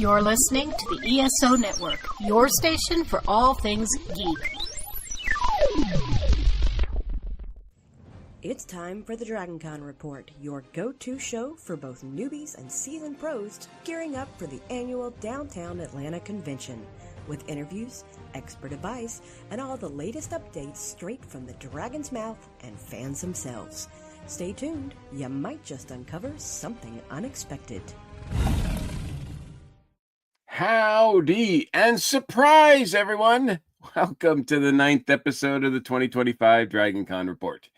You're listening to the ESO Network, your station for all things geek. It's time for the DragonCon Report, your go-to show for both newbies and seasoned pros gearing up for the annual Downtown Atlanta Convention, with interviews, expert advice, and all the latest updates straight from the Dragon's mouth and fans themselves. Stay tuned, you might just uncover something unexpected. Howdy and surprise, everyone! Welcome to the 9th episode of the 2025 DragonCon Report.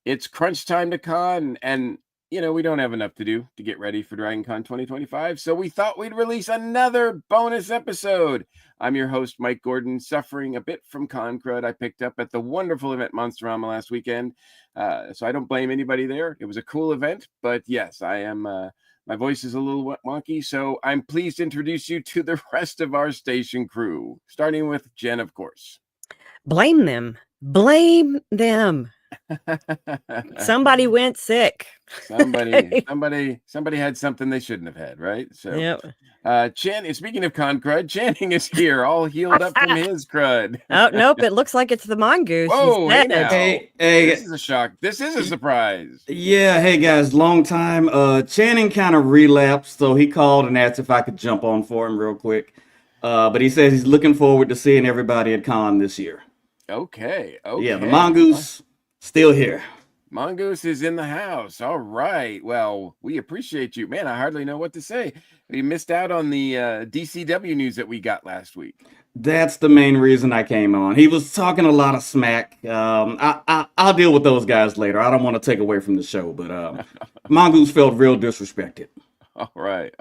It's crunch time to con, and we don't have enough to do to get ready for DragonCon 2025, so we thought we'd release another bonus episode. I'm your host, Mike Gordon, suffering a bit from con crud I picked up at the wonderful event Monsterama last weekend, so I don't blame anybody there. It was a cool event, but yes, I am... my voice is a little wonky, so I'm pleased to introduce you to the rest of our station crew, starting with Jen, of course. Blame them. Blame them. Somebody went sick. Somebody had something they shouldn't have had, right? So, yep. Speaking of con crud, Channing is here, all healed up from his crud. Oh, nope, it looks like it's the mongoose. Whoa, hey, now. Hey, this is a shock. This is a surprise. Yeah, hey guys, long time. Channing kind of relapsed, so he called and asked if I could jump on for him real quick. But he says he's looking forward to seeing everybody at con this year. Okay. Yeah, the mongoose still here. Mongoose is in the house. All right. Well, we appreciate you. Man, I hardly know what to say. We missed out on the DCW news that we got last week. That's the main reason I came on. He was talking a lot of smack. I'll deal with those guys later. I don't want to take away from the show, but Mongoose felt real disrespected. All right.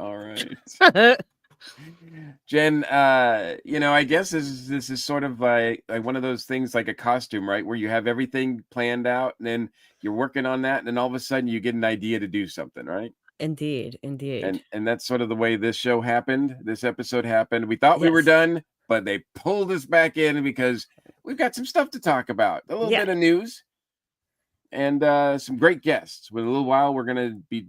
Jen, I guess this is sort of like one of those things, like a costume, right? Where you have everything planned out and then you're working on that, and then all of a sudden you get an idea to do something, right? Indeed. And that's sort of the way this show happened. This episode happened. We thought we were done, but they pulled us back in because we've got some stuff to talk about. A little bit of news and some great guests. With a little while, we're gonna be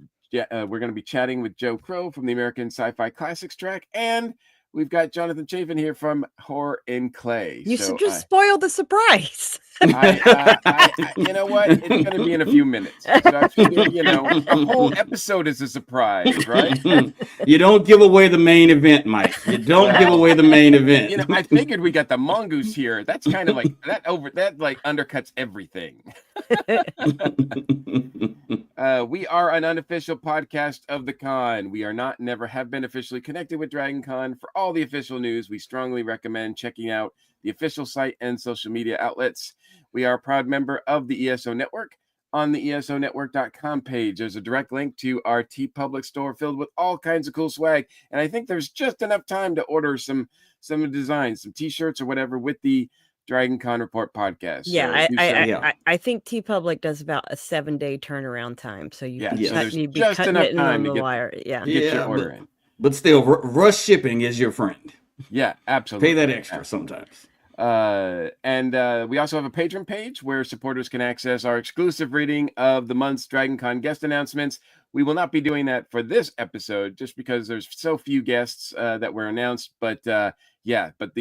chatting with Joe Crow from the American Sci-Fi Classics track, and we've got Jonathan Chafin here from Horror in Clay. You just spoiled the surprise. You know what? It's going to be in a few minutes. So the whole episode is a surprise, right? You don't give away the main event, Mike. You don't give away the main event. I figured we got the mongoose here. That's kind of like that undercuts everything. We are an unofficial podcast of the con. We are not, never have been officially connected with DragonCon. For all the official news, we strongly recommend checking out the official site and social media outlets. We are a proud member of the ESO Network. On the ESOnetwork.com page, there's a direct link to our TeePublic store filled with all kinds of cool swag. And I think there's just enough time to order some designs, some t-shirts or whatever with the DragonCon Report podcast. Yeah, I think TeePublic does about a 7-day turnaround time. So you need be cutting it in the wire. Get your order in. But still, rush shipping is your friend. Yeah, absolutely. Pay that extra sometimes. And we also have a Patreon page where supporters can access our exclusive reading of the month's DragonCon guest announcements. We will not be doing that for this episode just because there's so few guests that were announced. But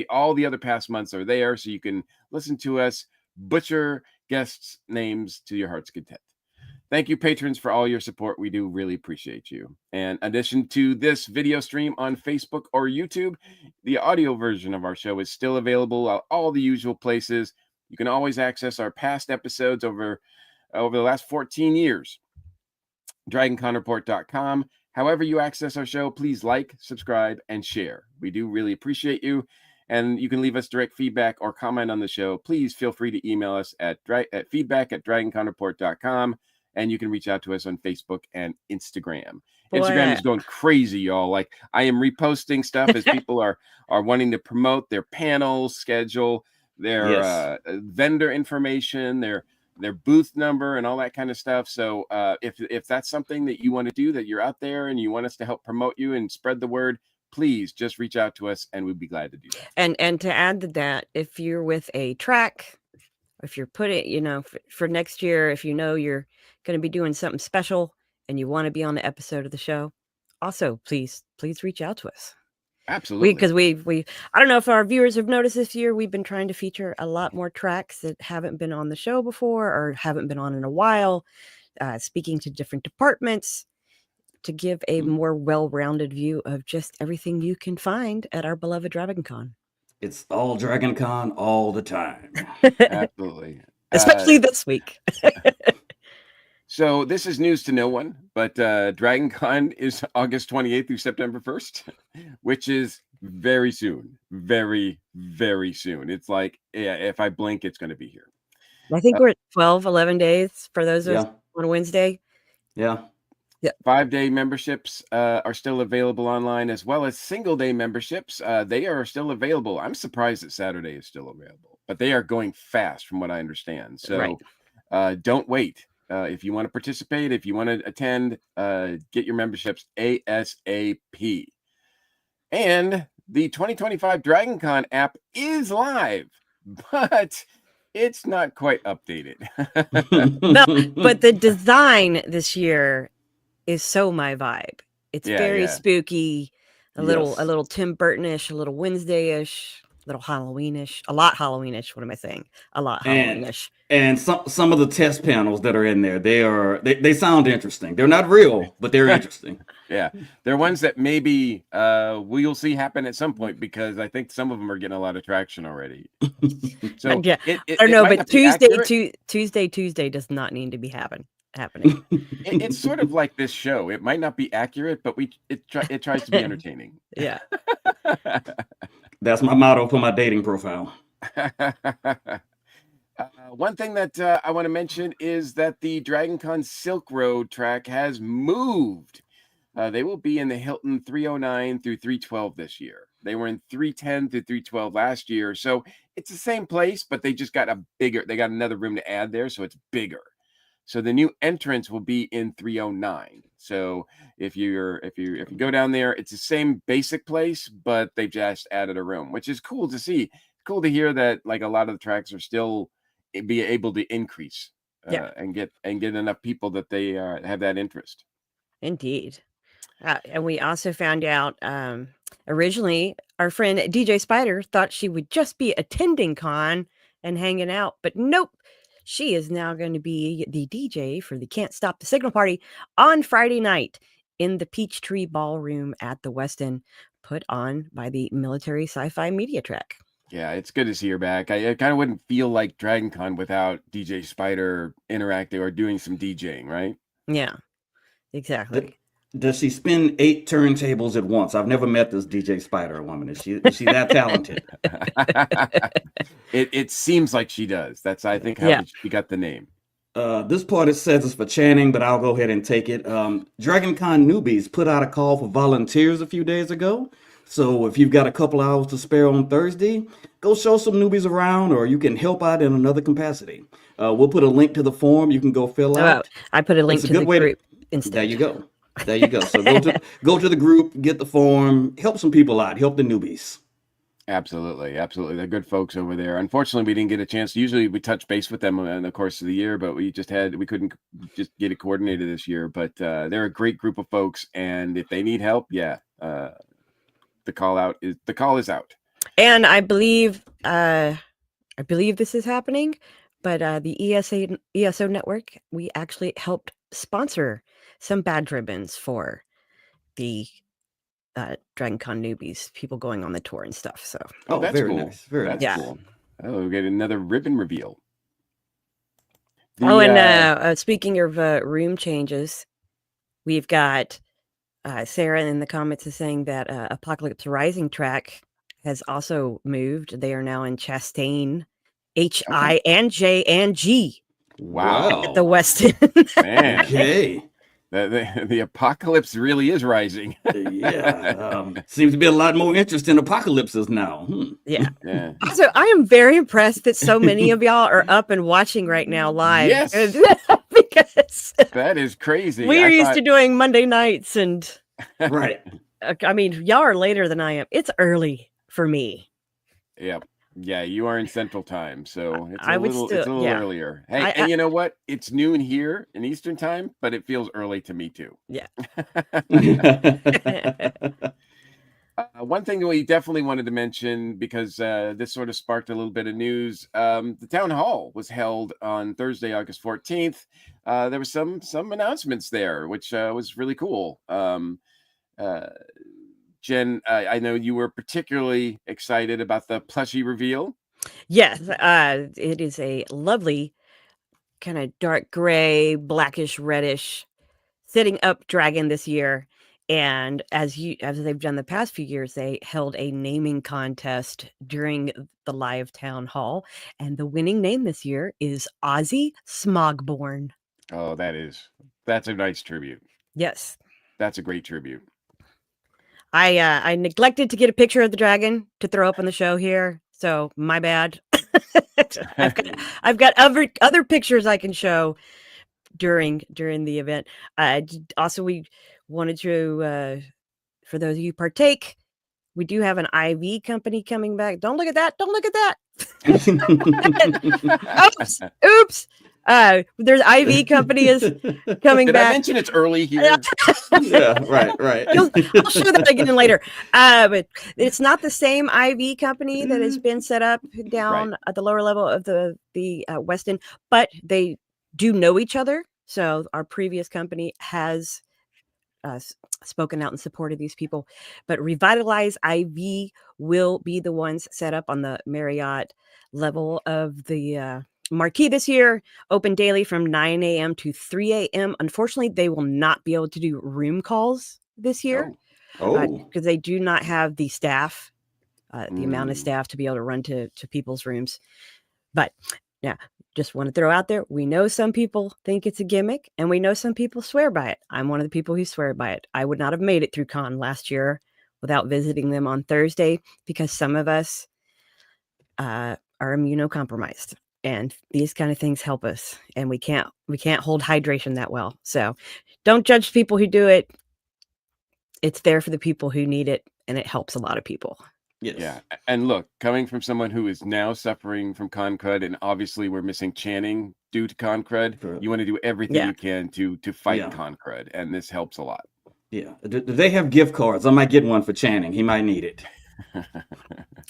all the other past months are there, so you can listen to us butcher guests' names to your heart's content. Thank you, patrons, for all your support. We do really appreciate you. And in addition to this video stream on Facebook or YouTube, the audio version of our show is still available at all the usual places. You can always access our past episodes over the last 14 years. DragonConReport.com. However you access our show, please like, subscribe, and share. We do really appreciate you. And you can leave us direct feedback or comment on the show. Please feel free to email us at feedback@DragonConReport.com. And you can reach out to us on Facebook and Instagram. Instagram is going crazy, y'all. Like, I am reposting stuff as people are wanting to promote their panel schedule, their vendor information, their booth number, and all that kind of stuff. So if that's something that you want to do, that you're out there and you want us to help promote you and spread the word, please just reach out to us and we'd be glad to do that. And to add to that, if you're with a track, if you're putting, for next year, if you're going to be doing something special and you want to be on the episode of the show, also please reach out to us. Absolutely. Because we I don't know if our viewers have noticed this year, we've been trying to feature a lot more tracks that haven't been on the show before or haven't been on in a while, speaking to different departments to give a more well-rounded view of just everything you can find at our beloved DragonCon. It's all Dragon Con all the time. Absolutely. Especially this week. So this is news to no one, but Dragon Con is August 28th through September 1st, which is very soon. Very, very soon. It's like, yeah, if I blink, it's going to be here. I think we're at 12, 11 days for those of us Yeah. on Wednesday. Yeah. 5-day memberships are still available online, as well as single-day memberships. They are still available. I'm surprised that Saturday is still available, but they are going fast from what I understand. So don't wait. If you want to participate, if you want to attend, get your memberships ASAP. And the 2025 DragonCon app is live, but it's not quite updated. No, but the design this year is so my vibe. It's very spooky, a little Tim Burton-ish, a little Wednesday-ish, a little Halloween-ish, a lot Halloween-ish. What am I saying? A lot Halloween-ish. And some of the test panels that are in there, they sound interesting. They're not real, but they're interesting. Yeah, they're ones that maybe we'll see happen at some point, because I think some of them are getting a lot of traction already. So yeah, I don't know, but Tuesday does not need to be happening. It's sort of like this show. It might not be accurate, but it tries to be entertaining. Yeah. That's my motto for my dating profile. One thing that I want to mention is that the DragonCon Silk Road track has moved. They will be in the Hilton 309 through 312 this year. They were in 310 through 312 last year. So it's the same place, but they just got they got another room to add there, so it's bigger. So the new entrance will be in 309. So if you go down there, it's the same basic place, but they just added a room, which is cool to see. Cool to hear that like a lot of the tracks are still be able to increase and get enough people that they have that interest. Indeed. And we also found out originally our friend DJ Spider thought she would just be attending con and hanging out, but nope. She is now going to be the DJ for the Can't Stop the Signal party on Friday night in the Peachtree Ballroom at the Westin, put on by the Military Sci-Fi Media Track. Yeah, it's good to see her back. I kind of wouldn't feel like DragonCon without DJ Spider interacting or doing some DJing, right? Yeah, exactly. Does she spin 8 turntables at once? I've never met this DJ Spider woman. Is she that talented? It seems like she does. That's, I think, how she got the name. This part it says it's for Channing, but I'll go ahead and take it. DragonCon newbies put out a call for volunteers a few days ago. So if you've got a couple hours to spare on Thursday, go show some newbies around, or you can help out in another capacity. We'll put a link to the form. You can go fill out. I put a link to the group instead. There you go. There you go. So go to the group, get the form, help some people out, help the newbies. Absolutely. They're good folks over there. Unfortunately, we didn't get a chance. Usually we touch base with them in the course of the year, but we couldn't just get it coordinated this year. But they're a great group of folks, and if they need help, the call is out. And I believe this is happening, but the ESO network, we actually helped sponsor some badge ribbons for the DragonCon newbies, people going on the tour and stuff. So that's very cool. Nice. Very that's nice. Cool. Oh, we get another ribbon reveal. Speaking of room changes, we've got Sarah in the comments is saying that Apocalypse Rising track has also moved. They are now in Chastain, HI and J and G. Wow. At the Westin. Man. Okay. The apocalypse really is rising. Seems to be a lot more interest in apocalypses now. Yeah. So I am very impressed that so many of y'all are up and watching right now live. Yes. Because that is crazy. We are used to doing Monday nights and right. I mean, y'all are later than I am. It's early for me. Yep. Yeah, you are in Central Time, so it's a little earlier. Hey, and you know what? It's noon here in Eastern Time, but it feels early to me too. Yeah. One thing we definitely wanted to mention, because this sort of sparked a little bit of news, the town hall was held on Thursday, August 14th. There was some announcements there, which was really cool. Jen, I know you were particularly excited about the plushie reveal. Yes, it is a lovely kind of dark gray, blackish, reddish sitting up dragon this year. And as they've done the past few years, they held a naming contest during the live town hall, and the winning name this year is Ozzy Smogborn. Oh, that's a nice tribute. Yes, That's a great tribute. I neglected to get a picture of the dragon to throw up on the show here, so my bad. I've got other pictures I can show during the event. Also, we wanted to, for those of you who partake, we do have an IV company coming back. Don't look at that. Don't look at that. Oops. There's IV company is coming Did back. I mention it's early here? Yeah, right. I'll show that again later. But it's not the same IV company that has been set up down at the lower level of the Westin, but they do know each other. So our previous company has spoken out in support of these people. But Revitalize IV will be the ones set up on the Marriott level of the marquee this year, open daily from 9 a.m. to 3 a.m. Unfortunately, they will not be able to do room calls this year because they do not have the staff, the amount of staff to be able to run to people's rooms. But yeah, just want to throw out there, we know some people think it's a gimmick, and we know some people swear by it. I'm one of the people who swear by it. I would not have made it through con last year without visiting them on Thursday, because some of us are immunocompromised. And these kind of things help us, and we can't hold hydration that well. So don't judge people who do it. It's there for the people who need it, and it helps a lot of people. Yes. Yeah. And look, coming from someone who is now suffering from con crud, and obviously we're missing Channing due to con crud, you want to do everything you can to fight con crud, and this helps a lot. Yeah. Do they have gift cards? I might get one for Channing. He might need it.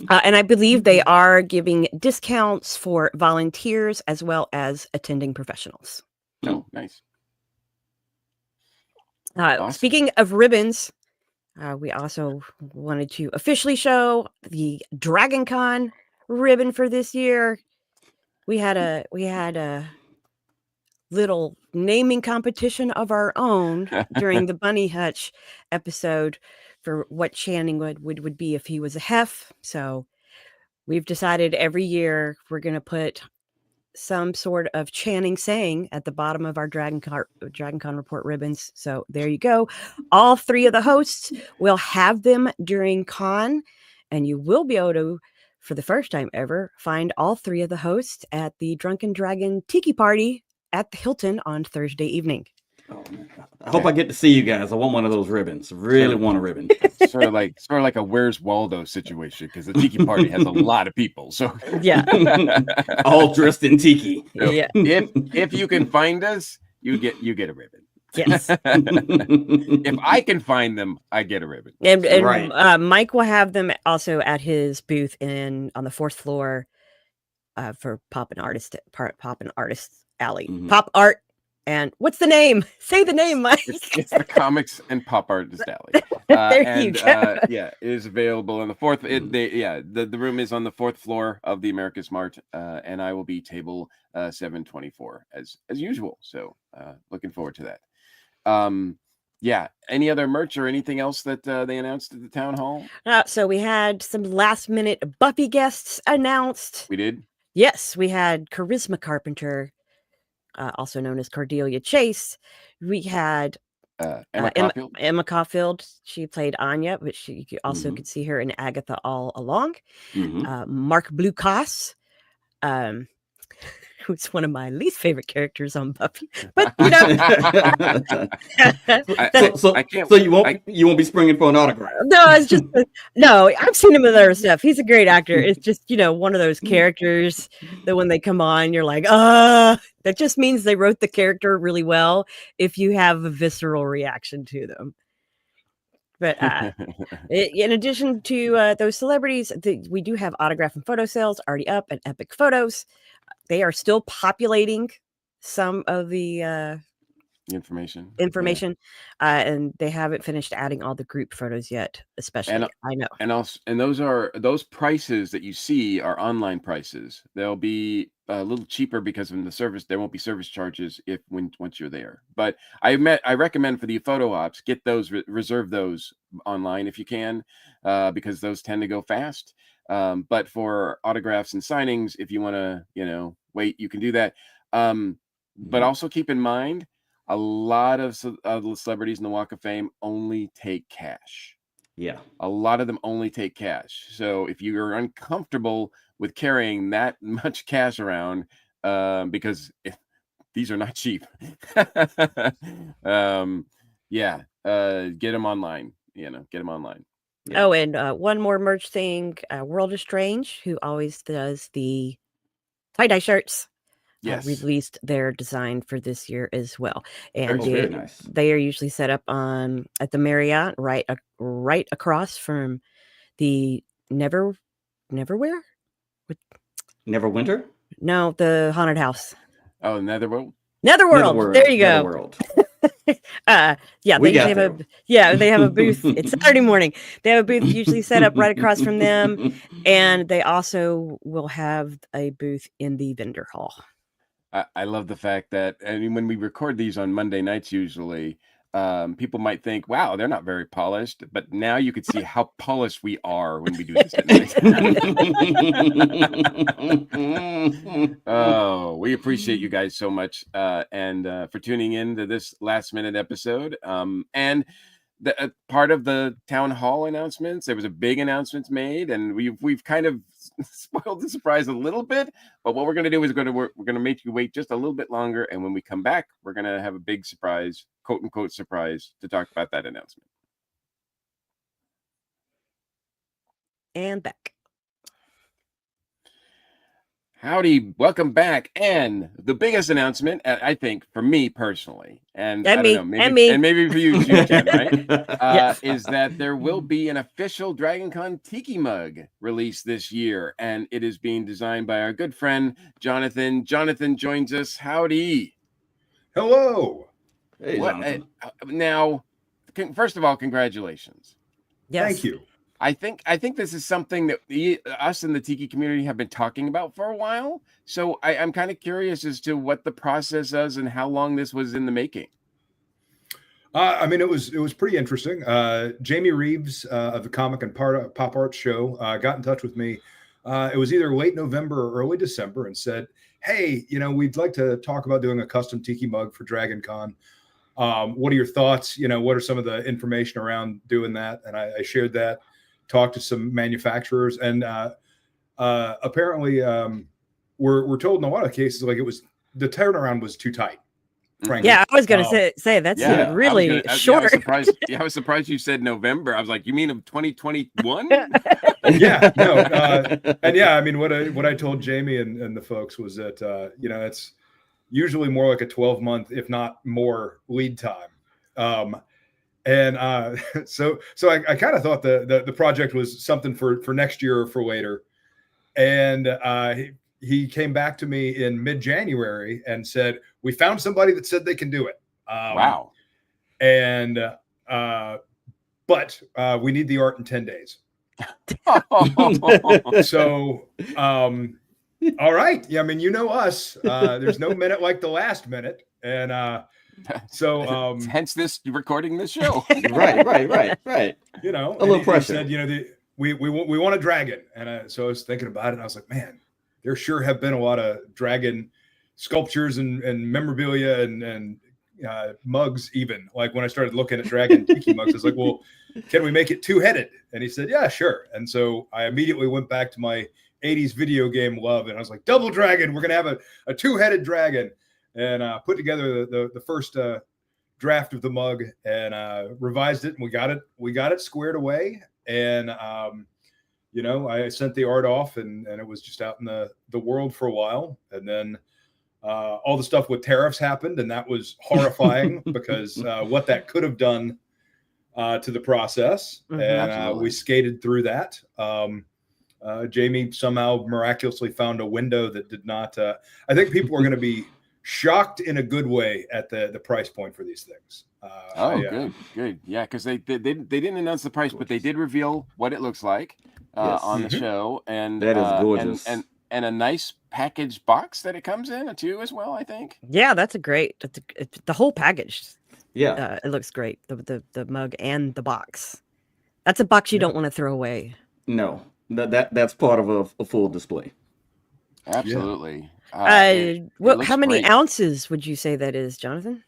And I believe they are giving discounts for volunteers as well as attending professionals. Oh, nice. Awesome. Speaking of ribbons, we also wanted to officially show the Dragon Con ribbon for this year. We had a little naming competition of our own during the Bunny Hutch episode for what Channing would be if he was a hef. So we've decided every year we're going to put some sort of Channing saying at the bottom of our Dragon Con report ribbons. So there you go. All three of the hosts will have them during con, and you will be able to, for the first time ever, find all three of the hosts at the Drunken Dragon Tiki Party at the Hilton on Thursday evening. Oh, I hope I get to see you guys. I want one of those ribbons. Really want a ribbon. sort of like a Where's Waldo situation, because the tiki party has a lot of people. So yeah, all dressed in tiki. So yeah. If you can find us, you get a ribbon. Yes. If I can find them, I get a ribbon. And Mike will have them also at his booth on the 4th floor for Pop and Artist Alley. Mm-hmm. Pop Art. And what's the name? Say the name, Mike. It's the Comics and Pop Artist Alley. There you go. It is available on the 4th. The room is on the 4th floor of the America's Mart, and I will be table 724 as usual. So looking forward to that. Any other merch or anything else that they announced at the town hall? So we had some last minute Buffy guests announced. We did. Yes, we had Charisma Carpenter, also known as Cordelia Chase. We had Emma Caulfield. She played Anya, but she also could see her in Agatha all along. Mark Blucas, who's one of my least favorite characters on Buffy. But you know, so you won't be springing for an autograph. No, it's just no. I've seen him in other stuff. He's a great actor. It's just one of those characters that when they come on, you're like, that just means they wrote the character really well. If you have a visceral reaction to them, But in addition to those celebrities, we do have autograph and photo sales already up at Epic Photos. They are still populating some of the information. information, and they haven't finished adding all the group photos yet. Especially, I know. And those prices that you see are online prices. They'll be a little cheaper because of the service. There won't be service charges once you're there. But I recommend for the photo ops, get those reserve those online if you can, because those tend to go fast. But for autographs and signings, if you want to, wait, you can do that. But also keep in mind, a lot of the celebrities in the Walk of Fame only take cash. Yeah. A lot of them only take cash. So if you're uncomfortable with carrying that much cash around, because these are not cheap, get them online. Get them online. Yeah. Oh, and one more merch thing. World of Strange, who always does the tie-dye shirts, yes, released their design for this year as well. And very nice. They are usually set up at the Marriott, right across from the Neverwhere. Neverwinter? No, the haunted house. Oh, Netherworld. There you go. Netherworld. They have a booth. It's Saturday morning. They have a booth usually set up right across from them, and they also will have a booth in the vendor hall. I love the fact that, when we record these on Monday nights, usually people might think, wow, they're not very polished, but now you could see how polished we are when we do this. Oh, we appreciate you guys so much, and for tuning in to this last minute episode. And the part of the town hall announcements, there was a big announcement made, and we've kind of spoiled the surprise a little bit. But what we're going to do is we're going to make you wait just a little bit longer, and when we come back, we're going to have a big surprise, quote unquote surprise, to talk about that announcement. And back. Howdy, welcome back. And the biggest announcement, I think, for me personally, and I don't know, maybe for you too, Jen, right? Yes. Is that there will be an official DragonCon Tiki mug released this year, and it is being designed by our good friend Jonathan. Jonathan joins us. Howdy. Hello. Hey, Jonathan. Now, first of all, congratulations. Yes. Thank you. I think this is something that us in the Tiki community have been talking about for a while. So I'm kind of curious as to what the process is and how long this was in the making. It was pretty interesting. Jamie Reeves of the Comic and Pop Art Show got in touch with me. It was either late November or early December, and said, "Hey, we'd like to talk about doing a custom Tiki mug for DragonCon. What are your thoughts? What are some of the information around doing that?" And I shared that. Talked to some manufacturers, and apparently we're told in a lot of cases, like, the turnaround was too tight. Frankly. Yeah, I was going to say that's really short. I was surprised you said November. I was like, you mean of 2021? Yeah, no, and yeah, what I told Jamie and the folks was that it's usually more like a 12-month, if not more, lead time. And so I kind of thought the project was something for next year or for later. And he came back to me in mid-January and said, "We found somebody that said they can do it." Wow. And but we need the art in 10 days. So all right. Yeah, us. There's no minute like the last minute. And so hence this recording this show. right. A little pressure. He said, we want a dragon. And so I was thinking about it, and I was like, man, there sure have been a lot of dragon sculptures and memorabilia and mugs. Even like when I started looking at dragon Tiki mugs, I was like, well, can we make it two-headed? And he said, yeah, sure. And so I immediately went back to my 80s video game love, and I was like, double dragon. We're gonna have a two-headed dragon. And put together the first draft of the mug, and revised it, and we got it squared away. And I sent the art off, and it was just out in the world for a while. And then all the stuff with tariffs happened, and that was horrifying because what that could have done to the process, and we Absolutely. skated through that. Jamie somehow miraculously found a window that did not. I think people are going to be shocked in a good way at the price point for these things. Good. Yeah, because they didn't announce the price, but they did reveal what it looks like Yes. on the show, and That is gorgeous. and a nice packaged box that it comes in too as well. I think. Yeah, that's a great. The whole package. Yeah. It looks great. The mug and the box. That's a box you don't want to throw away. No. That's part of a full display. Absolutely. How looks many great. ounces would you say that is, Jonathan?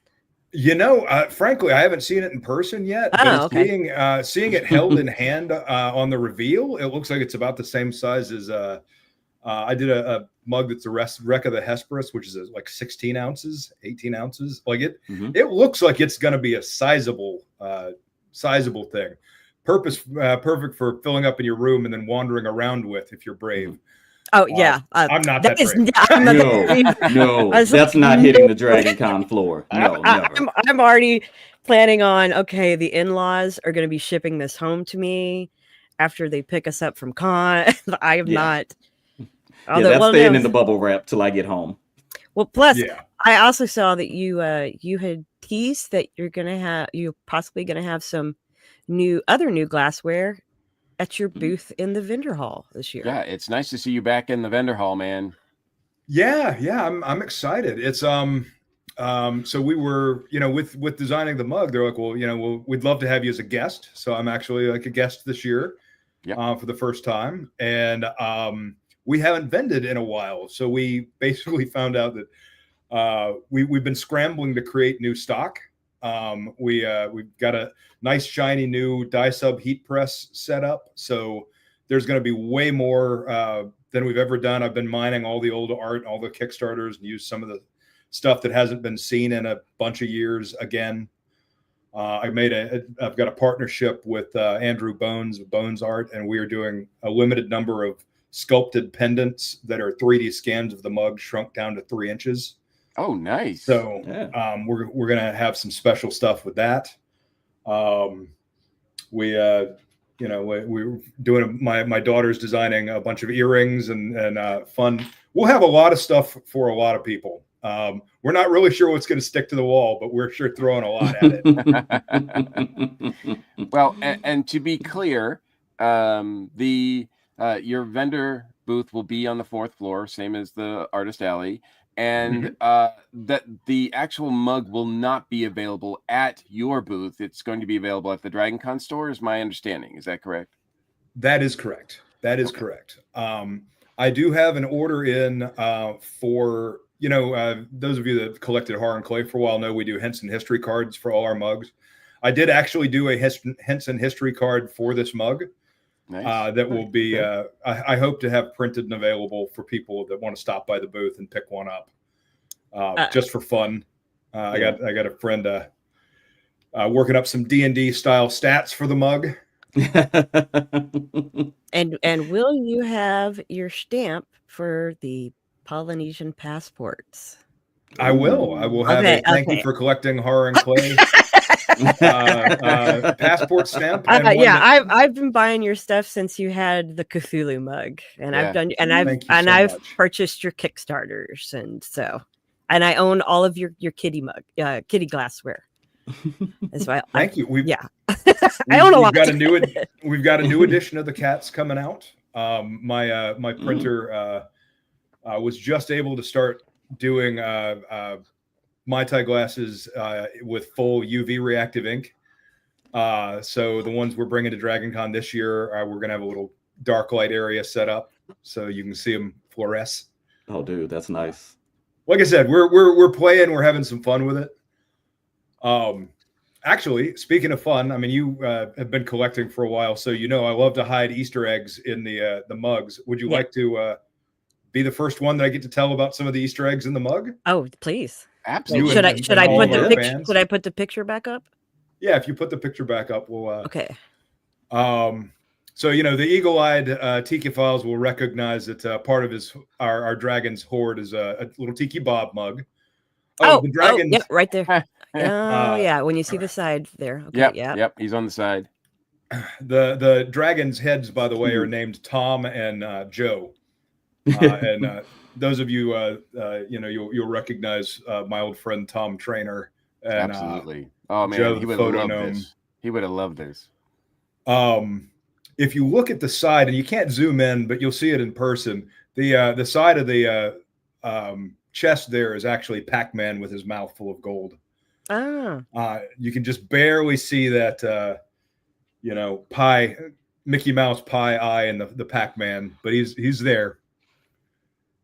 Frankly, I haven't seen it in person yet. Oh, But seeing it held in hand on the reveal, it looks like it's about the same size as I did a mug that's the wreck of the Hesperus, which is like 16 ounces, 18 ounces. Like it looks like it's going to be a sizable thing. Perfect for filling up in your room and then wandering around with if you're brave. Oh yeah, I'm not that brave. I'm not that brave. No, I was that's like, not hitting the Dragon Con floor. No, never. I'm already planning on, okay, the in-laws are going to be shipping this home to me after they pick us up from con. I am not. Yeah, that's staying in the bubble wrap till I get home. Well, plus, I also saw that you had teased that you're possibly going to have some other new glassware at your booth in the vendor hall this year. Yeah, it's nice to see you back in the vendor hall, man. Yeah, I'm excited. It's so we were, with designing the mug, they're like, well, we'd love to have you as a guest. So I'm actually like a guest this year, for the first time, and we haven't vended in a while. So we basically found out that we've been scrambling to create new stock. We've got a nice shiny new dye sub heat press set up. So there's going to be way more than we've ever done. I've been mining all the old art, all the Kickstarters, and used some of the stuff that hasn't been seen in a bunch of years again. I've got a partnership with Andrew Bones of Bones Art, and we are doing a limited number of sculpted pendants that are 3D scans of the mug shrunk down to 3 inches. Oh, nice. So we're gonna have some special stuff with that. We're doing my daughter's designing a bunch of earrings and fun. We'll have a lot of stuff for a lot of people. We're not really sure what's going to stick to the wall, but we're sure throwing a lot at it. Well, and to be clear, your vendor booth will be on the 4th floor, same as the Artist Alley. And that the actual mug will not be available at your booth. It's going to be available at the Dragon Con store, is my understanding. Is that correct? That is correct. Correct. I do have an order in for, those of you that have collected Horror and Clay for a while know we do Henson history cards for all our mugs. I did actually do a Henson history card for this mug. Nice. That will be I hope to have printed and available for people that want to stop by the booth and pick one up just for fun. I got a friend working up some D&D style stats for the mug. And will you have your stamp for the Polynesian passports? I will have a thank you for collecting Horror and Clay passport stamp. I've been buying your stuff since you had the Cthulhu mug, and I've purchased your Kickstarters, and I own all of your kitty kitty glassware. As well. Thank you. I own a lot. We've got a new edition of the cats coming out. My printer was just able to start doing Mai Tai glasses with full UV reactive ink. So the ones we're bringing to Dragon Con this year, we're going to have a little dark light area set up so you can see them fluoresce. Oh, dude, that's nice. Like I said, we're playing, we're having some fun with it. Actually, speaking of fun, I mean, you have been collecting for a while, so I love to hide Easter eggs in the mugs. Would you like to be the first one that I get to tell about some of the Easter eggs in the mug? Oh, please. Absolutely. Should I put the picture? Should I put the picture back up? Yeah, if you put the picture back up, we'll. Okay. So the eagle-eyed Tiki Files will recognize that part of our dragon's hoard is a little Tiki Bob mug. The dragon. Yep, right there. yeah, when you see the side there. Okay, Yep, yeah. yep. He's on the side. The dragons' heads, by the way, are named Tom and Joe. And those of you, you'll recognize my old friend Tom Trainer. And, Absolutely. Oh man, Joe he the would have photo loved gnome. this. He would have loved this. If you look at the side, and you can't zoom in, but you'll see it in person. The side of the chest there is actually Pac-Man with his mouth full of gold. Oh. You can just barely see that, pie, Mickey Mouse pie eye and the Pac-Man, but he's there.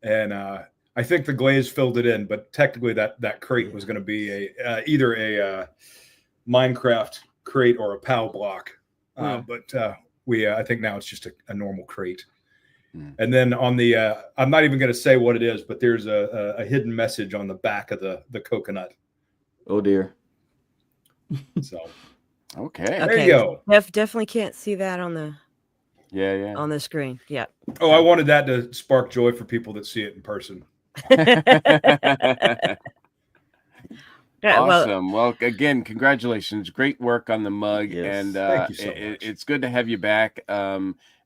And I think the glaze filled it in, but technically that crate was going to be either a Minecraft crate or a PAL block. But I think now it's just a normal crate. And then on the, I'm not even going to say what it is, but there's a hidden message on the back of the coconut. Oh dear. So, Okay. there you go. Definitely can't see that on the Yeah. on the screen. Yeah. Oh, I wanted that to spark joy for people that see it in person. Yeah, Awesome. Well, again, congratulations. Great work on the mug. Yes. And Thank you so much. it's good to have you back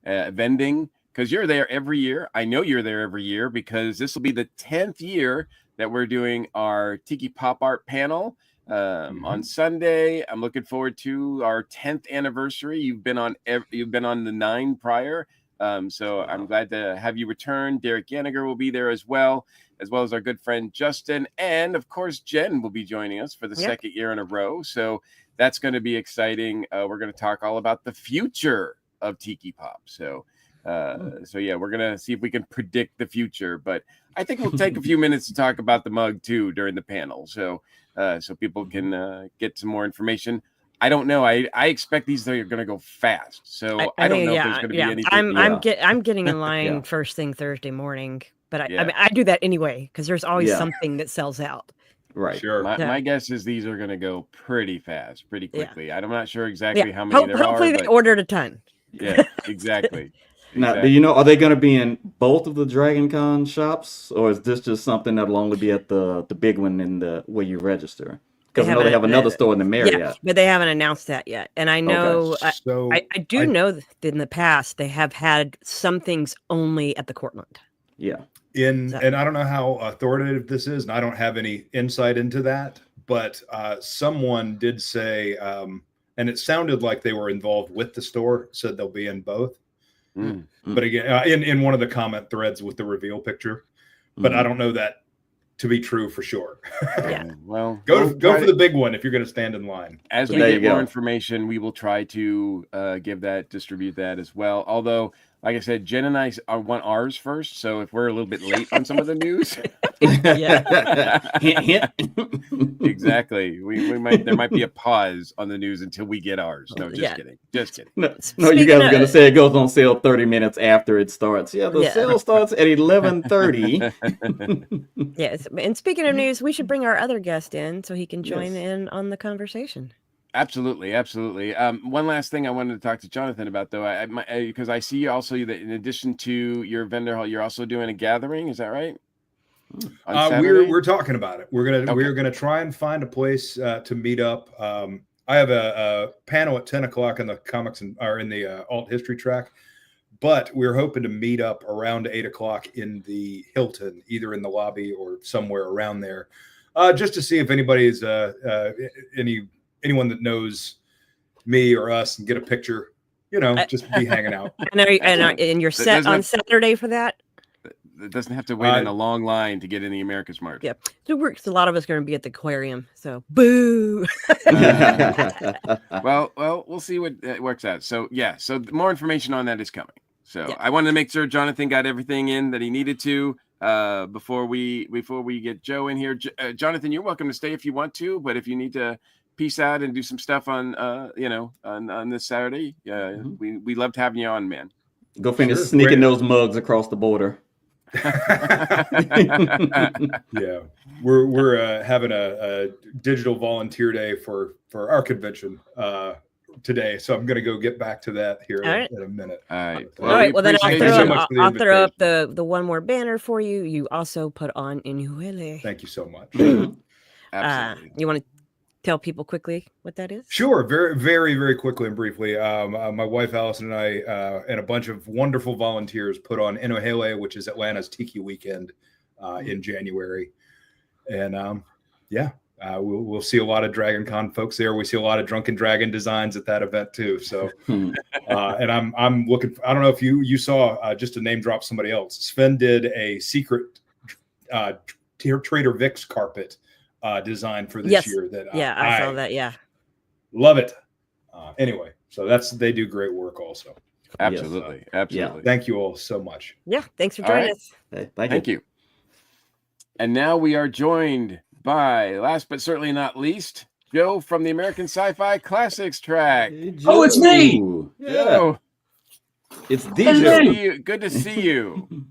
vending, because you're there every year. I know you're there every year because this will be the 10th year that we're doing our Tiki Pop Art panel on Sunday. I'm looking forward to our 10th anniversary. You've been on the 9 prior. So I'm glad to have you return. Derek Yanniger will be there as well as our good friend Justin. And of course, Jen will be joining us for the second year in a row. So that's going to be exciting. We're going to talk all about the future of Tiki Pop. So yeah, we're going to see if we can predict the future, but I think we'll take a few minutes to talk about the mug too during the panel. So people can get some more information. I don't know. I expect these are going to go fast. So I don't know if there's going to be anything. I'm getting in line first thing Thursday morning, but I mean, I do that anyway because there's always something that sells out. Right. Sure. My guess is these are going to go pretty fast, pretty quickly. I'm not sure exactly how many there are. Hopefully they ordered a ton. Yeah, exactly. Now, do you know, are they going to be in both of the Dragon Con shops, or is this just something that'll only be at the big one in the where you register? Because I know they have another store in the Marriott. Yeah, but they haven't announced that yet. And I know, I do know that in the past they have had some things only at the Cortland. Yeah. And I don't know how authoritative this is, and I don't have any insight into that, but someone did say, and it sounded like they were involved with the store, said they'll be in both. But again, in one of the comment threads with the reveal picture, but I don't know that to be true for sure. Well, go for the big one if you're going to stand in line. As we get more information, we will try to distribute that as well. Although, like I said, Jen and I want ours first. So if we're a little bit late on some of the news, exactly, there might be a pause on the news until we get ours. No, just kidding. No, you guys are going to say it goes on sale 30 minutes after it starts. Yeah, the sale starts at 11:30. Yes, and speaking of news, we should bring our other guest in so he can join in on the conversation. Absolutely. One last thing I wanted to talk to Jonathan about, though, because I see also that in addition to your vendor hall, you're also doing a gathering. Is that right? We're talking about it. We're gonna try and find a place to meet up. I have a panel at 10 o'clock in the comics in the alt history track, but we're hoping to meet up around 8 o'clock in the Hilton, either in the lobby or somewhere around there, just to see if anybody's anyone that knows me or us and get a picture, just be hanging out. And you're set on Saturday for that? It doesn't have to wait in a long line to get in the America's Mart. Yep. So a lot of us are going to be at the aquarium. So boo. Well, we'll see what works out. So so more information on that is coming. So I wanted to make sure Jonathan got everything in that he needed to before we get Joe in here. Jonathan, you're welcome to stay if you want to, but if you need to peace out and do some stuff on on this Saturday, we loved having you on, man. Go finish sneaking those mugs across the border. Yeah, we're having a digital volunteer day for our convention today, so I'm going to go get back to that here in a minute. All right. All right. Well, then I'll throw up the one more banner for you. You also put on Inuhele. Thank you so much. Absolutely. You want to tell people quickly what that is? Sure, very, very, very quickly and briefly. My wife Allison and I and a bunch of wonderful volunteers put on Enohele, which is Atlanta's Tiki Weekend in January, and we'll see a lot of Dragon Con folks there. We see a lot of Drunken Dragon designs at that event too. So, and I'm looking. I don't know if you saw just to name drop somebody else. Sven did a secret Trader Vic's carpet design for this year. I saw that. Yeah, love it. Anyway, so they do great work also. Absolutely. Absolutely. Thank you all so much. Yeah. Thanks for joining us. Hey, Thank you. And now we are joined by, last but certainly not least, Joe from the American Sci-Fi Classics track. Hey, Oh, it's me. Joe. Yeah, Joe, it's good DJ. to see you. Good to see you.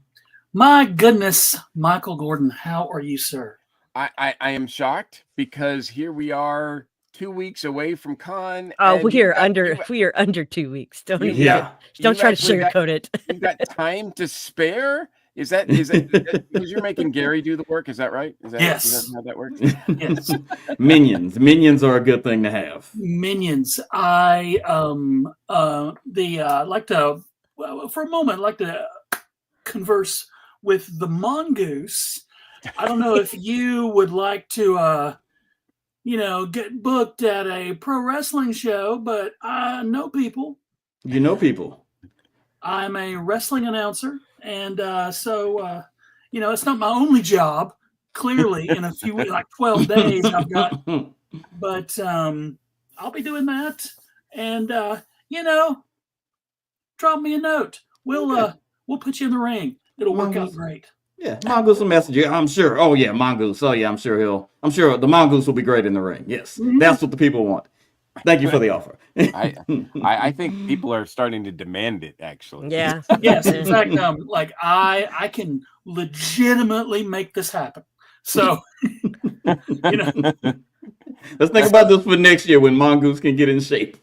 My goodness, Michael Gordon, how are you, sir? I am shocked because here we are 2 weeks away from con. Oh, and we you are got- under you- we are under 2 weeks. Don't even, Yeah. don't you've try to actually got- sugarcoat it. You've got time to spare? Is that because you're making Gary do the work? Is that right? Is that Yes. how that works? Yes. Minions are a good thing to have. Minions. I like to for a moment like to converse with the mongoose. I don't know if you would like to get booked at a pro wrestling show, but I know people. You know people. I'm a wrestling announcer, and so it's not my only job. Clearly, in a few like 12 days, I've got. But I'll be doing that, and drop me a note. We'll put you in the ring. It'll work out great. Yeah, Mongoose will message you, I'm sure. Oh yeah, Mongoose. Oh yeah, I'm sure the Mongoose will be great in the ring. Yes, that's what the people want. Thank you for the offer. I think people are starting to demand it, actually. Yeah. Yes, in fact, I can legitimately make this happen. So, Let's think about this for next year when Mongoose can get in shape.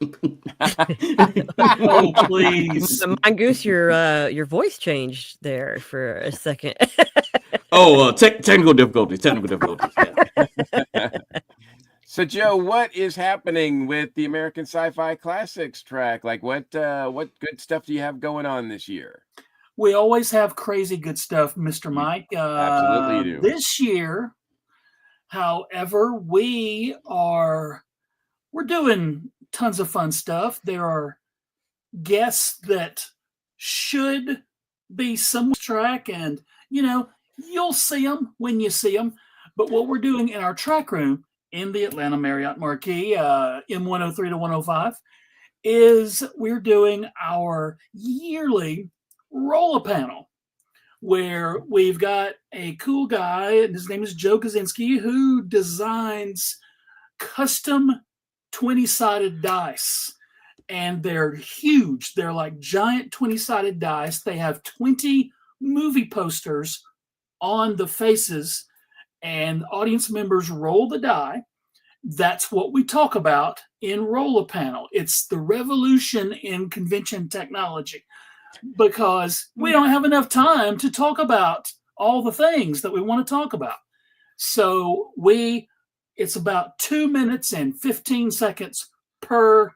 oh please. So, Mongoose, your voice changed there for a second. Technical difficulties. Yeah. So, Joe, what is happening with the American Sci-Fi Classics track? Like, what good stuff do you have going on this year? We always have crazy good stuff, Mr. Mike. Absolutely you do. This year, however, we're doing tons of fun stuff. There are guests that should be some track, and you'll see them when you see them. But what we're doing in our track room in the Atlanta Marriott Marquis, M103 to 105, is we're doing our yearly roller panel, where we've got a cool guy, and his name is Joe Kaczynski, who designs custom 20-sided dice. And they're huge. They're like giant 20-sided dice. They have 20 movie posters on the faces, and audience members roll the die. That's what we talk about in Roller Panel. It's the revolution in convention technology, because we don't have enough time to talk about all the things that we want to talk about. So it's about 2 minutes and 15 seconds per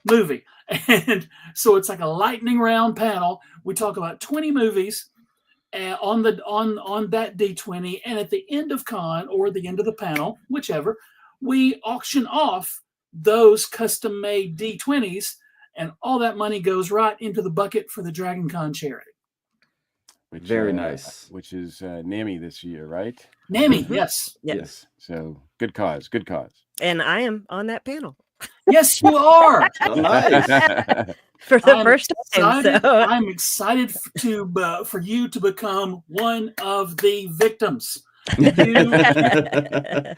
movie. And so it's like a lightning round panel. We talk about 20 movies on that D20. And at the end of con, or the end of the panel, whichever, we auction off those custom made D20s, and all that money goes right into the bucket for the Dragon Con charity. Very nice. Which is NAMI this year, right? NAMI, yes. Yes. So good cause. Good cause. And I am on that panel Yes, you are. Oh, nice. for the I'm first time. excited- So I'm excited for you to become one of the victims.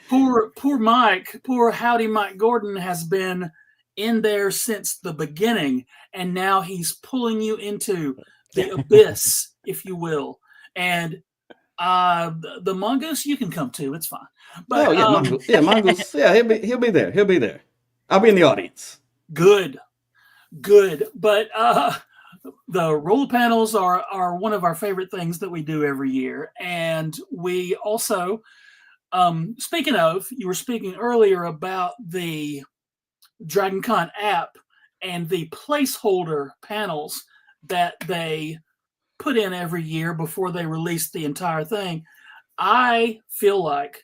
Poor Mike, poor Howdy Mike Gordon has been in there since the beginning, and now he's pulling you into the abyss, if you will. And the Mongoose, you can come too. It's fine. But Oh yeah, Mongoose. Yeah, Mongoose. Yeah, he'll be there. He'll be there. I'll be in the audience. good. But the roller panels are one of our favorite things that we do every year, and we also Speaking of, you were speaking earlier about the Dragon Con app and the placeholder panels that they put in every year before they release the entire thing. I feel like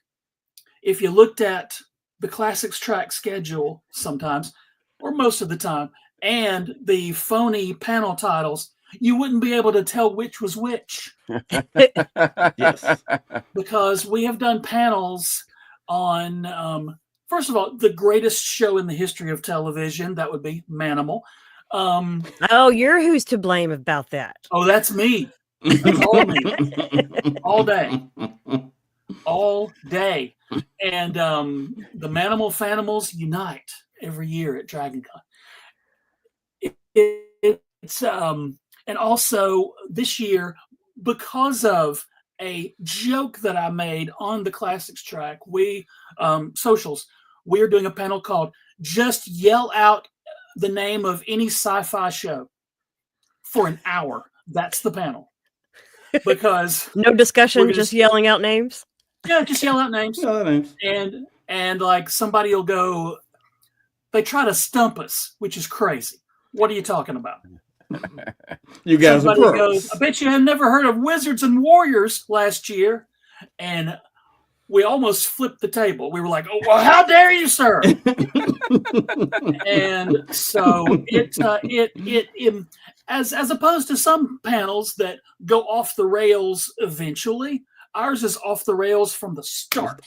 if you looked at the Classics track schedule sometimes, or most of the time, and the phony panel titles, you wouldn't be able to tell which was which. Yes. Because we have done panels on, first of all, the greatest show in the history of television. That would be Manimal. Oh, you're who's to blame about that. Oh, that's me. That's all me. All day. All day. And the Manimal Fanimals unite every year at Dragon Con. It's and also this year, because of a joke that I made on the Classics track, we socials, we're doing a panel called "Just Yell Out the Name of Any Sci-Fi Show" for an hour. That's the panel. Because No discussion, gonna just s- yelling out names. yeah, just yell out names. No, thanks. And like somebody will go, they try to stump us, which is crazy. What are you talking about? You guys are Somebody pros. goes, I bet you have never heard of Wizards and Warriors last year. And we almost flipped the table. We were like, oh, well, how dare you, sir? And so it as opposed to some panels that go off the rails eventually, ours is off the rails from the start.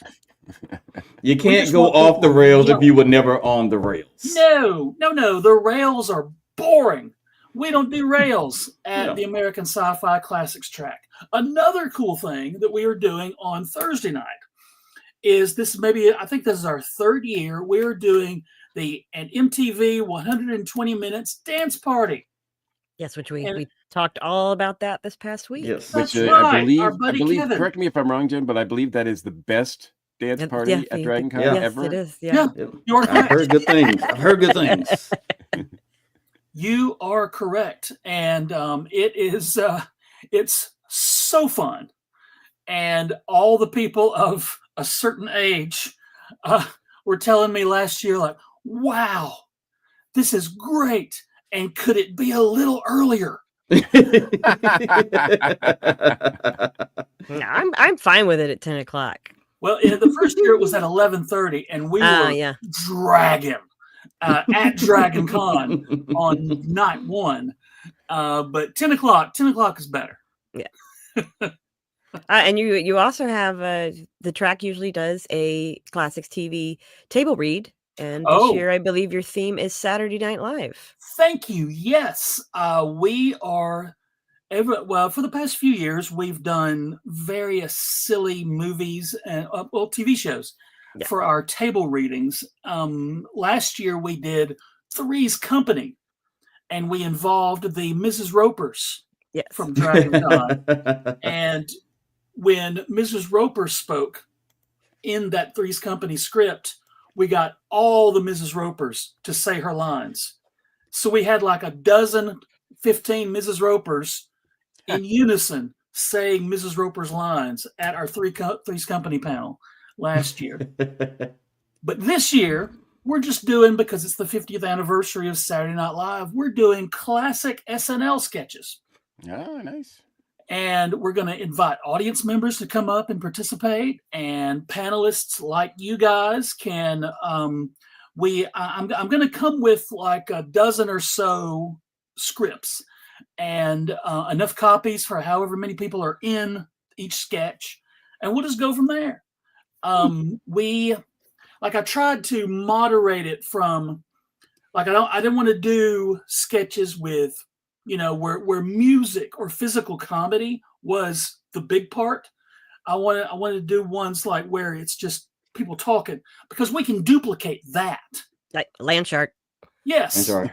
You can't just go want off the people rails if yelling. you were never on the rails. No. The rails are boring. We don't do rails at Yeah. the American Sci-Fi Classics track. Another cool thing that we are doing on Thursday night is this. I think this is our third year. We're doing an MTV 120 Minutes dance party. Yes, which And- we talked all about that this past week. Yes. That's Which right, I our believe, buddy Kevin. correct me if I'm wrong, Jen, but I believe that is the best dance Yeah, party yeah, at the- Dragon Con Yeah. Yes, ever. it is. Yeah. Yeah. Yep. You are I've correct. heard good things. I've heard good things. You are correct, and it is it's so fun, and all the people of a certain age were telling me last year, like, "Wow, this is great, and could it be a little earlier?" No, I'm fine with it at 10 o'clock. Well, in the first year it was at 11:30, and we were Yeah. dragging at Dragon Con on night one. But 10 o'clock is better. And you also have the track usually does a Classics TV table read, and this Oh. year I believe your theme is Saturday Night Live. Thank you. Yes, we are. For the past few years, we've done various silly movies and TV shows Yeah. for our table readings. Last year we did Three's Company, and we involved the Mrs. Ropers Yes. from Dragon Con. And when Mrs. Roper spoke in that Three's Company script, we got all the Mrs. Ropers to say her lines. So we had like 15 Mrs. Ropers in unison saying Mrs. Roper's lines at our Three's Company panel last year. But this year, we're just doing, because it's the 50th anniversary of Saturday Night Live, we're doing classic SNL sketches. Oh, nice. And we're going to invite audience members to come up and participate, and panelists like you guys can. I'm going to come with like a dozen or so scripts and enough copies for however many people are in each sketch, and we'll just go from there. I tried to moderate it from, like, I didn't want to do sketches with, where music or physical comedy was the big part. I wanted to do ones like where it's just people talking, because we can duplicate that. Like Landshark. Yes. I'm sorry.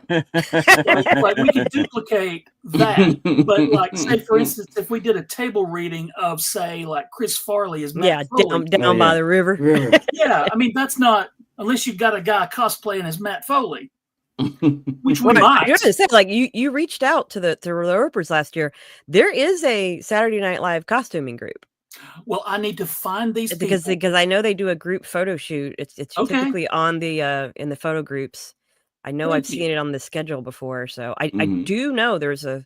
like we can duplicate that. But like, say for instance, if we did a table reading of, say, like Chris Farley as Matt Yeah, Foley, down Oh, by yeah. the river. River. yeah, I mean, that's not, unless you've got a guy cosplaying as Matt Foley, which we Right. might. You're gonna say, like, you reached out to the Ropers last year. There is a Saturday Night Live costuming group. Well, I need to find these because people. I know they do a group photo shoot. It's Okay. typically on the in the photo groups. I know I've Thank you. seen it on the schedule before, so I Mhm. do know there's an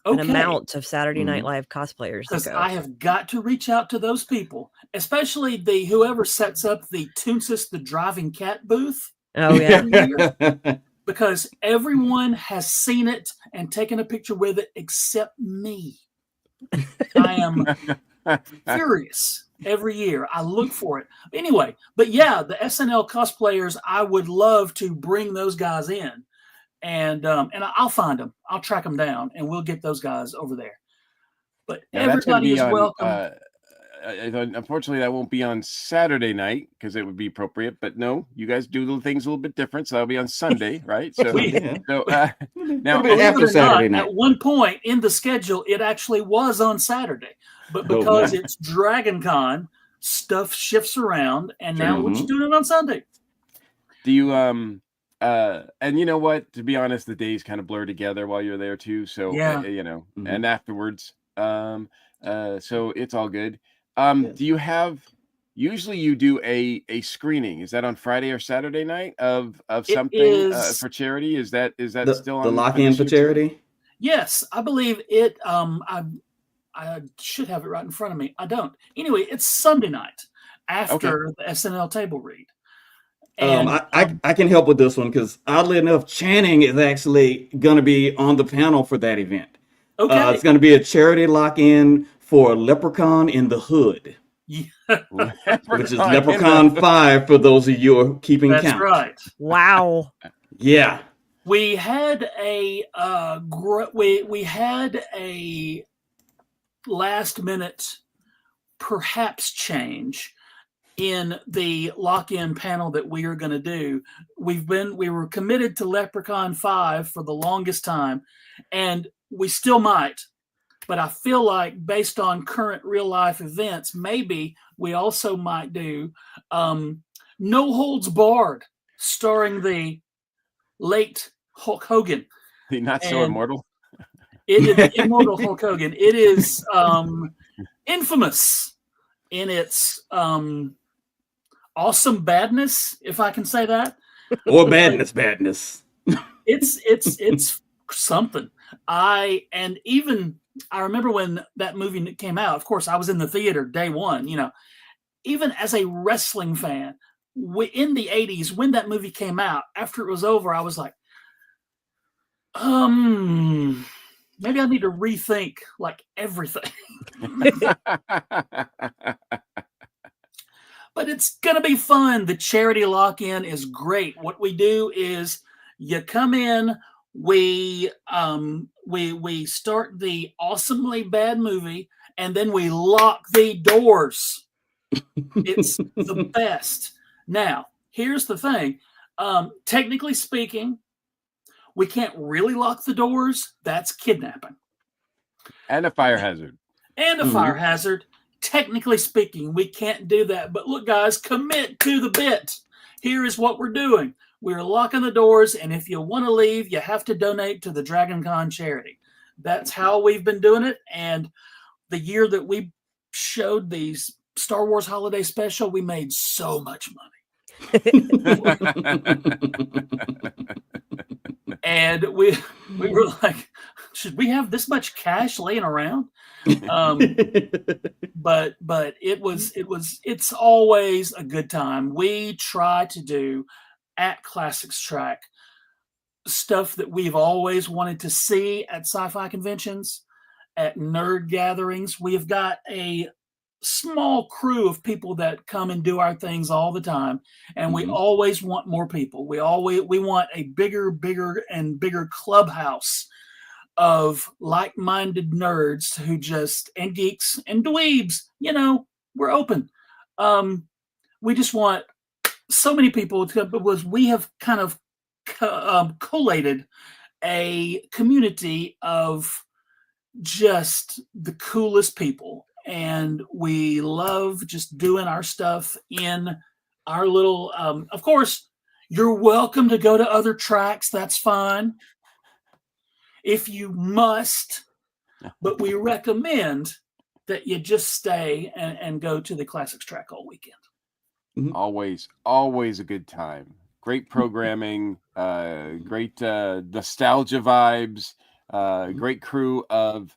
Okay. amount of Saturday Night Mhm. Live cosplayers that Because go. I have got to reach out to those people, especially the whoever sets up the Toonsis the Driving Cat booth Oh yeah. every year, because everyone has seen it and taken a picture with it except me. I am furious every year. I look for it. Anyway, but yeah, the SNL cosplayers, I would love to bring those guys in, and I'll find them. I'll track them down, and we'll get those guys over there. But Now that's going to everybody be is on. welcome. Unfortunately, that won't be on Saturday night because it would be appropriate. But no, you guys do little things a little bit different, so that'll be on Sunday, right? So, Yeah. so now, It'll be Believe after it or Saturday not, night. at one point in the schedule, it actually was on Saturday, but Oh, because my. it's Dragon Con, stuff shifts around, and now we're just Mhm. doing it on Sunday. do you and you know what? To be honest, the days kind of blur together while you're there too. So Yeah. Mhm. and afterwards, so it's all good. Yeah. Do you have? Usually, you do a screening. Is that on Friday or Saturday night of It something is, for charity? Is that The still the on for lock-in this for year too? charity? yes, I believe it. I should have it right in front of me. I don't. Anyway, it's Sunday night after the SNL table read. And I can help with this one because oddly enough, Channing is actually going to be on the panel for that event. okay, It's going to be a charity lock-in for Leprechaun in the Hood, which is Leprechaun 5 for those of you who are keeping that's count. right. Wow. Yeah. We had a we had a last minute perhaps change in the lock-in panel that we are going to do. We were committed to Leprechaun 5 for the longest time, and we still might, but I feel like based on current real life events, maybe we also might do No Holds Barred, starring the late Hulk Hogan. The not so And immortal. it is immortal Hulk Hogan. It is infamous in its awesome badness, if I can say that. Or badness. It's something. I remember when that movie came out. Of course, I was in the theater day one. Even as a wrestling fan, in the 80s when that movie came out, after it was over, I was like, maybe I need to rethink like everything. But it's gonna be fun. The charity lock-in is great. What we do is you come in, we start the awesomely bad movie, and then we lock the doors. It's the best. Now, here's the thing. Technically speaking, we can't really lock the doors. That's kidnapping. And a fire hazard. And a fire hazard. Technically speaking, we can't do that. But look, guys, commit to the bit. Here is what we're doing. We're locking the doors, and if you want to leave, you have to donate to the Dragon Con charity. That's how we've been doing it. And the year that we showed these Star Wars Holiday Special, we made so much money. And we were like, should we have this much cash laying around? But it's always a good time. We try to do at Classics Track stuff that we've always wanted to see at sci-fi conventions, at nerd gatherings. We've got a small crew of people that come and do our things all the time, and we always want more people. We want a bigger and bigger clubhouse of like-minded nerds who and geeks and dweebs. We're open. We just want so many people because we have kind of collated a community of just the coolest people, and we love just doing our stuff in our little of course, you're welcome to go to other tracks. That's fine if you must, but we recommend that you just stay and go to the Classics track all weekend. Always a good time. Great programming, great nostalgia vibes, great crew of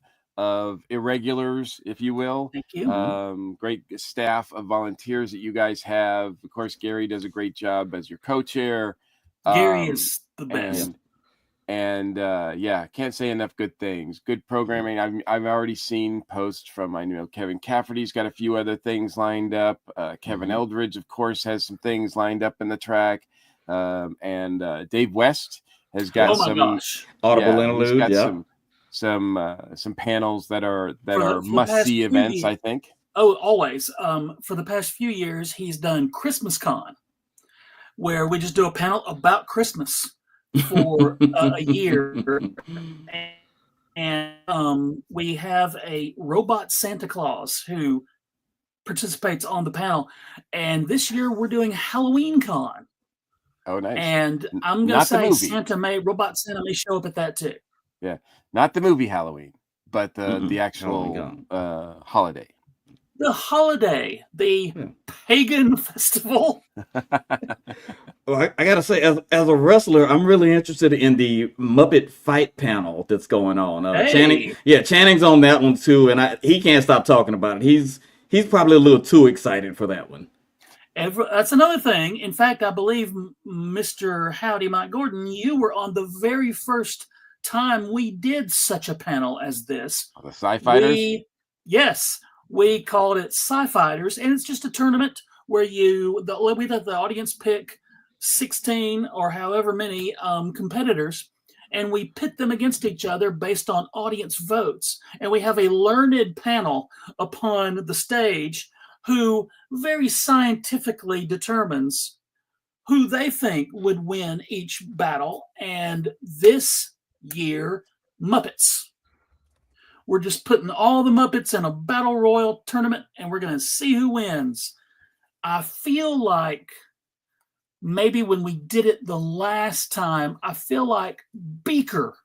irregulars, if you will. Thank you. Great staff of volunteers that you guys have. Of course, Gary does a great job as your co-chair. Gary is the best. And yeah, can't say enough good things. Good programming. I've already seen posts from, I know Kevin Cafferty's got a few other things lined up. Kevin Eldridge, of course, has some things lined up in the track. And Dave West has got Audible interlude. He's got some panels that are must-see events, I think. Oh, always. For the past few years, he's done Christmas Con, where we just do a panel about Christmas for a year. And we have a robot Santa Claus who participates on the panel. And this year we're doing Halloween Con. Oh, nice. And I'm going to say Robot Santa may show up at that too. Yeah. Not the movie Halloween, but the actual holiday. The holiday, the pagan festival. Well, I gotta say, as a wrestler, I'm really interested in the Muppet fight panel that's going on. Channing's on that one too, and he can't stop talking about it. He's probably a little too excited for that one. That's another thing. In fact, I believe Mr. Howdy Mike Gordon, you were on the very first time we did such a panel as this. The Sci-Fighters? Yes. We called it Sci-Fighters, and it's just a tournament where we let the audience pick 16 or however many competitors, and we pit them against each other based on audience votes. And we have a learned panel upon the stage who very scientifically determines who they think would win each battle. And this year, Muppets. We're just putting all the Muppets in a battle royal tournament, and we're going to see who wins. I feel like maybe when we did it the last time, I feel like Beaker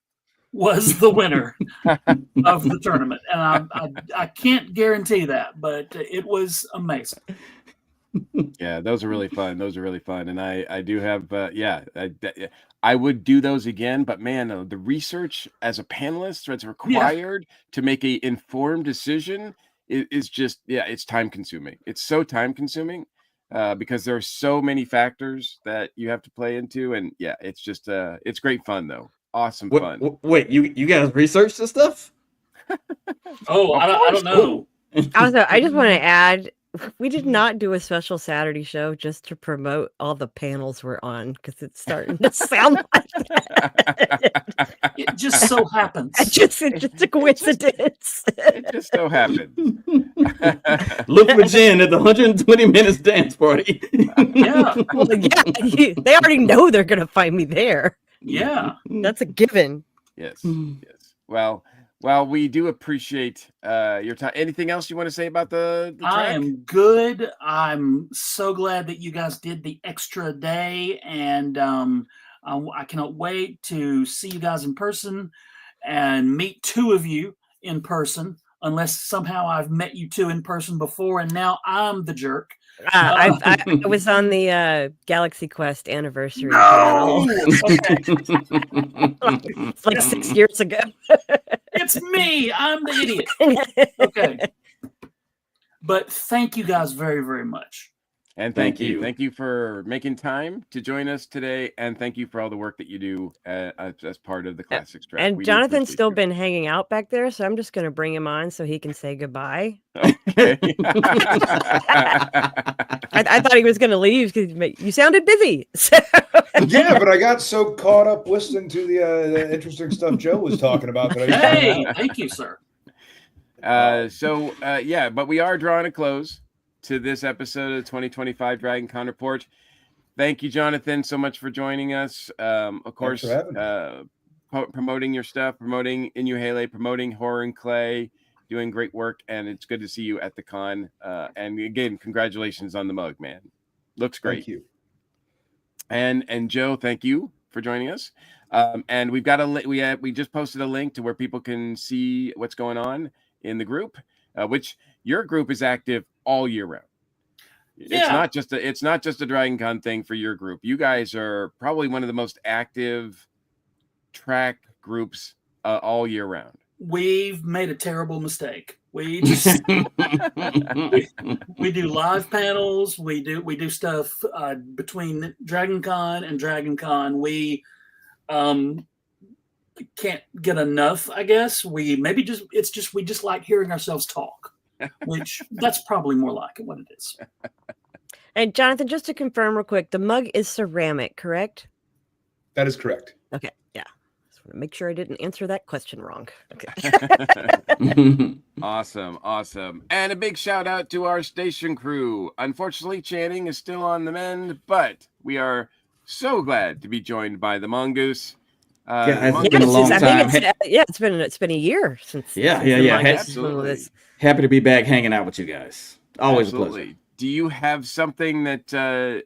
was the winner of the tournament. And I can't guarantee that, but it was amazing. Yeah, those are really fun. And I do have, I would do those again, but man, the research as a panelist that's required to make a informed decision is just, it's time consuming. It's so time consuming because there are so many factors that you have to play into. And it's just, it's great fun though. Awesome fun. Wait, you guys researched this stuff? I don't know. Also, I just want to add, we did not do a special Saturday show just to promote all the panels we're on because it's starting to sound like that. It just so happens. It's just a coincidence. It just so happens. Look for Jen at the 120 Minutes dance party. Yeah. Well, they already know they're going to find me there. Yeah. That's a given. Yes. Well, we do appreciate your time. Anything else you want to say about the track? I am good. I'm so glad that you guys did the extra day, and I cannot wait to see you guys in person and meet two of you in person, unless somehow I've met you two in person before, and now I'm the jerk. I was on the Galaxy Quest anniversary. No! Okay. It's like 6 years ago. It's me. I'm the idiot. Okay. But thank you guys very, very much. And thank you. Thank you for making time to join us today. And thank you for all the work that you do as part of the Classics track. And Jonathan's still been hanging out back there, so I'm just going to bring him on so he can say goodbye. Okay. I thought he was going to leave because you sounded busy. So. Yeah, but I got so caught up listening to the interesting stuff Joe was talking about that thank you, sir. But we are drawing a close to this episode of the 2025 Dragon Con Report. Thank you, Jonathan, so much for joining us. Of course, promoting your stuff, promoting Inuhele, promoting Horror and Clay, doing great work, and it's good to see you at the con. And again, congratulations on the mug, man. Looks great. Thank you. And Joe, thank you for joining us. And we've got we just posted a link to where people can see what's going on in the group. which your group is active all year round. Yeah. It's not just a Dragon Con thing for your group. You guys are probably one of the most active track groups all year round. We've made a terrible mistake. We just we do live panels. We do stuff between Dragon Con and Dragon Con. We can't get enough. I guess we just like hearing ourselves talk, which that's probably more like what it is. And Jonathan, just to confirm real quick, the mug is ceramic, correct? That is correct. Okay, yeah. Just want to make sure I didn't answer that question wrong. Okay. Awesome. And a big shout out to our station crew. Unfortunately, Channing is still on the mend, but we are so glad to be joined by the Mongoose. It's been a long time. It's been a year since. Yeah. Absolutely. Happy to be back hanging out with you guys. Always a pleasure. Do you have something that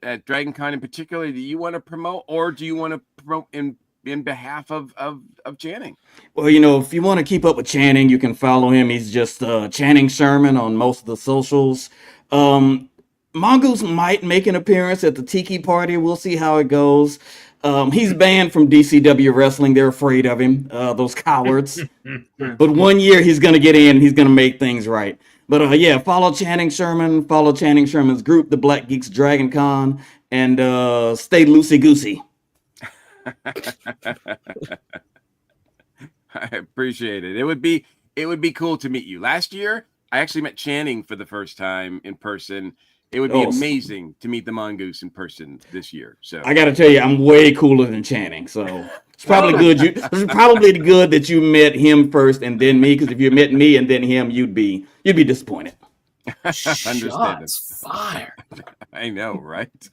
at Dragon Con in particular that you want to promote, or do you want to promote in behalf of Channing? Well, if you want to keep up with Channing, you can follow him. He's just Channing Sherman on most of the socials. Mongoose might make an appearance at the Tiki Party. We'll see how it goes. He's banned from DCW Wrestling. They're afraid of him, those cowards. But one year he's going to get in. He's going to make things right. But follow Channing Sherman. Follow Channing Sherman's group, the Black Geeks Dragon Con, and stay loosey-goosey. I appreciate it. It would be cool to meet you. Last year, I actually met Channing for the first time in person. It would be amazing to meet the Mongoose in person this year. So I got to tell you, I'm way cooler than Channing. So it's probably good. It's probably good that you met him first and then me. Because if you met me and then him, you'd be disappointed. Shots fired. I know, right?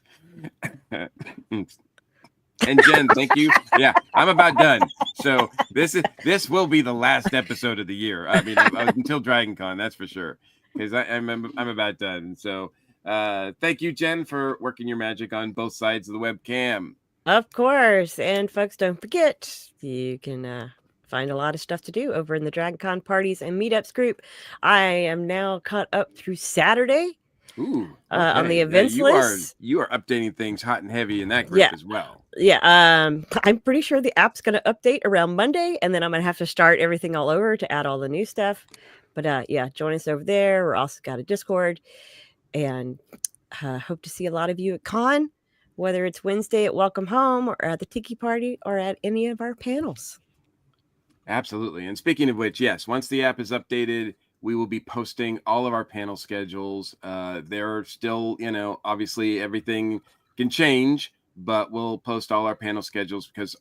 And Jen, thank you. Yeah, I'm about done. So this will be the last episode of the year. I mean, until Dragon Con, that's for sure. Because I'm about done. So thank you, Jen, for working your magic on both sides of the webcam. Of course. And folks, don't forget, you can find a lot of stuff to do over in the Dragon Con parties and meetups group. I am now caught up through Saturday. Ooh, okay. On the events list. You are updating things hot and heavy in that group as well. Yeah. I'm pretty sure the app's going to update around Monday, and then I'm going to have to start everything all over to add all the new stuff. But join us over there. We're also got a Discord, and hope to see a lot of you at Con, whether it's Wednesday at Welcome Home or at the Tiki Party or at any of our panels. Absolutely. And speaking of which, yes, once the app is updated, we will be posting all of our panel schedules. There are still, obviously everything can change, but we'll post all our panel schedules because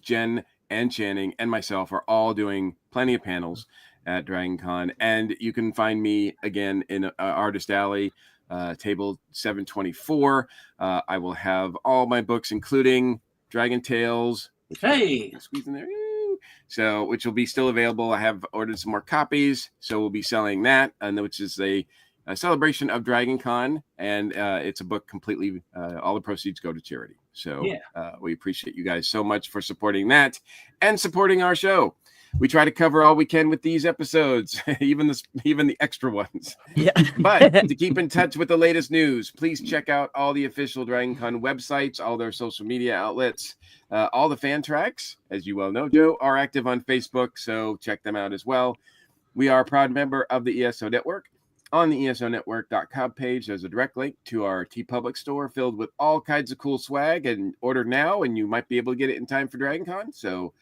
Jen and Channing and myself are all doing plenty of panels at Dragon Con. And you can find me again in Artist Alley, table 724. I will have all my books, including Dragon Tales. Hey, squeeze in there. So, which will be still available. I have ordered some more copies, so we'll be selling that, and which is a celebration of Dragon Con, and it's a book completely. All the proceeds go to charity. So, we appreciate you guys so much for supporting that and supporting our show. We try to cover all we can with these episodes, even the extra ones. Yeah. But to keep in touch with the latest news, please check out all the official Dragon Con websites, all their social media outlets. All the fan tracks, as you well know, Joe, are active on Facebook, so check them out as well. We are a proud member of the ESO Network. On the ESONetwork.com page, there's a direct link to our TeePublic store filled with all kinds of cool swag, and order now, and you might be able to get it in time for Dragon Con. So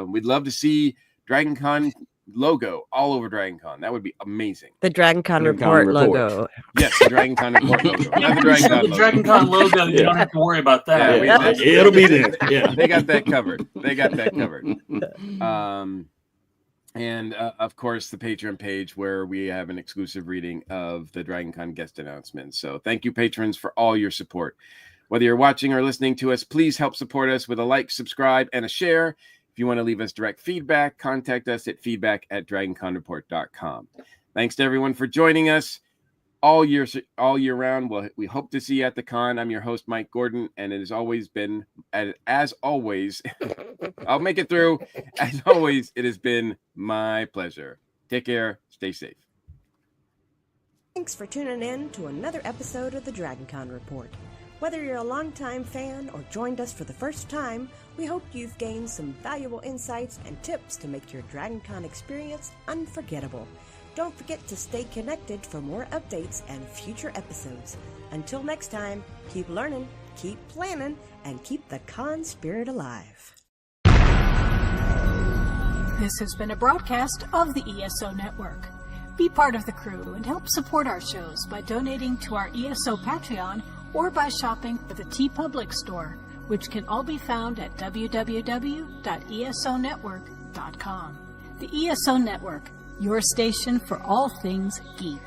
we'd love to see Dragon Con logo all over Dragon Con. That would be amazing. The Dragon Con Report logo. Yes, the Dragon Con Report logo. Not the Dragon Con logo. Dragon Con logo. You don't have to worry about that. Yeah, it'll be there. Yeah, they got that covered. And of course, the Patreon page where we have an exclusive reading of the Dragon Con guest announcements. So thank you, patrons, for all your support. Whether you're watching or listening to us, please help support us with a like, subscribe, and a share. If you want to leave us direct feedback, contact us at feedback@dragonconreport.com. Thanks to everyone for joining us all year round. Well, we hope to see you at the con. I'm your host, Mike Gordon, and it has always been, as always, I'll make it through. As always, it has been my pleasure. Take care. Stay safe. Thanks for tuning in to another episode of the DragonCon Report. Whether you're a longtime fan or joined us for the first time, we hope you've gained some valuable insights and tips to make your DragonCon experience unforgettable. Don't forget to stay connected for more updates and future episodes. Until next time, keep learning, keep planning, and keep the con spirit alive. This has been a broadcast of the ESO Network. Be part of the crew and help support our shows by donating to our ESO Patreon or by shopping at the TeePublic store, which can all be found at www.esonetwork.com. The ESO Network, your station for all things geek.